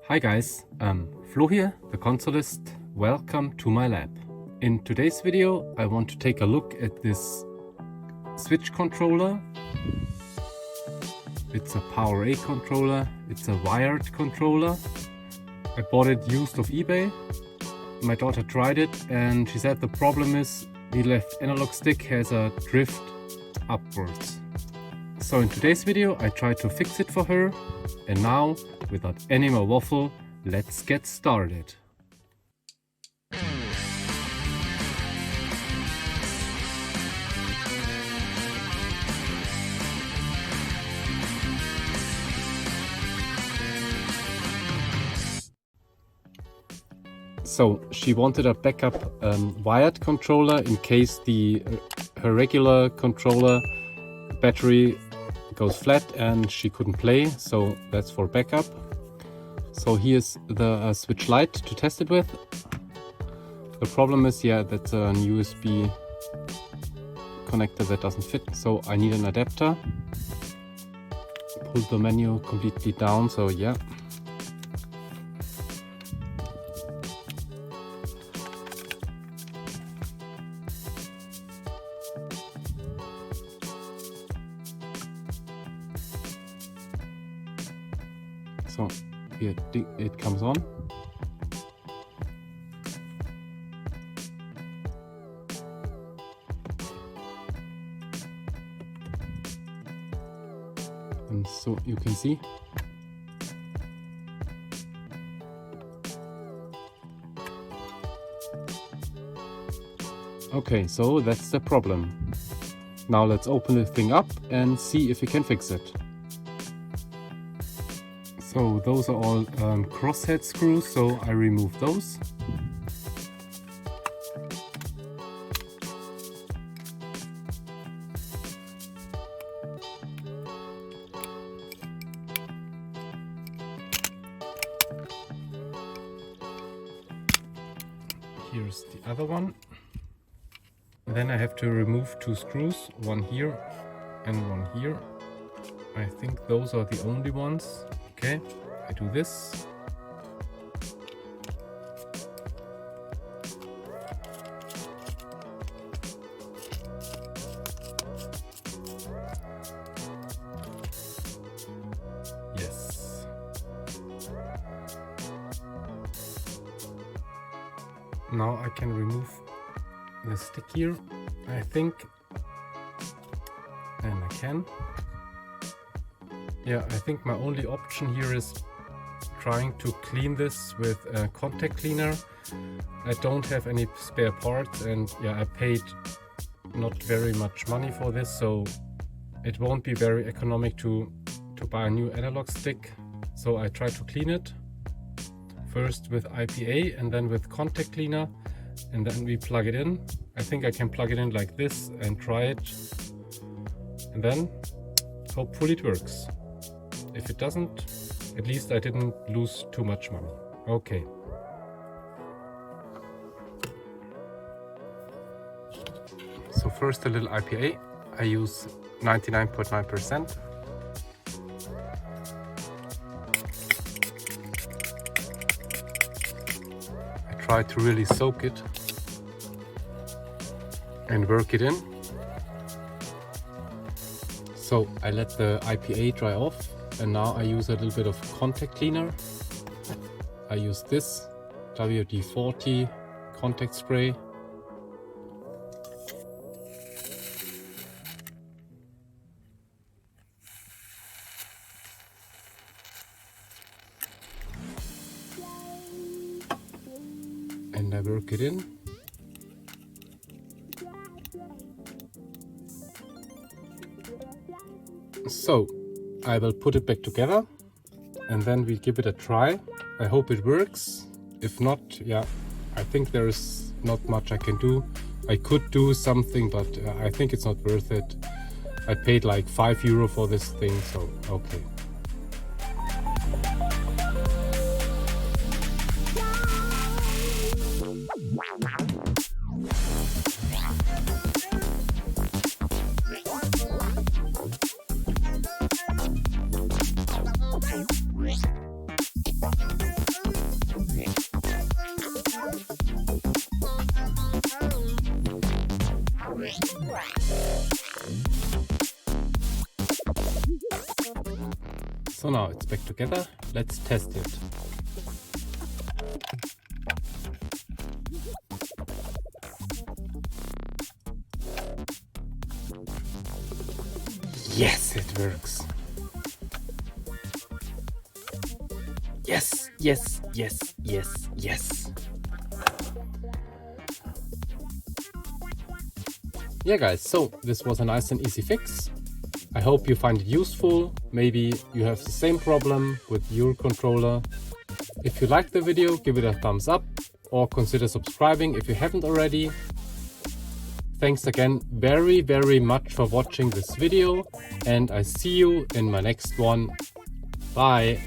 Hi guys, Flo here, the consolist. Welcome to my lab. In today's video I want to take a look at this switch controller. It's a PowerA controller, it's a wired controller. I bought it used off eBay. My daughter tried it and she said the problem is the left analog stick has a drift upwards. So in today's video I tried to fix it for her, and now, without any more waffle, let's get started. So she wanted a backup wired controller in case her regular controller battery goes flat and she couldn't play, so that's for backup. So here's the switch light to test it with. The problem is, that's an USB connector that doesn't fit, so I need an adapter. Pull the menu completely down, so yeah. So here it comes on. And so you can see. Okay, so that's the problem. Now let's open the thing up and see if we can fix it. So those are all crosshead screws, so I remove those. Here's the other one. Then I have to remove two screws, one here and one here. I think those are the only ones. Okay, I do this. Yes. Now I can remove the stick here, I think. And I can. Yeah, I think my only option here is trying to clean this with a contact cleaner. I don't have any spare parts, and I paid not very much money for this, so it won't be very economic to buy a new analog stick. So I try to clean it first with IPA and then with contact cleaner, and then we plug it in. I think I can plug it in like this and try it, and then hopefully it works. If it doesn't, at least I didn't lose too much money. Okay. So first a little IPA. I use 99.9%. I try to really soak it and work it in. So I let the IPA dry off. And now I use a little bit of contact cleaner. I use this WD-40 contact spray. And I work it in. So I will put it back together and then we give it a try. I hope it works. If not, I think there is not much I can do. I could do something, but I think it's not worth it. I paid like €5 for this thing, so okay. So now it's back together. Let's test it. Yes, it works. Yes, yes, yes, yes, yes. Yeah guys, so this was a nice and easy fix. I hope you find it useful. Maybe you have the same problem with your controller. If you liked the video, give it a thumbs up or consider subscribing if you haven't already. Thanks again very, very much for watching this video, and I see you in my next one. Bye!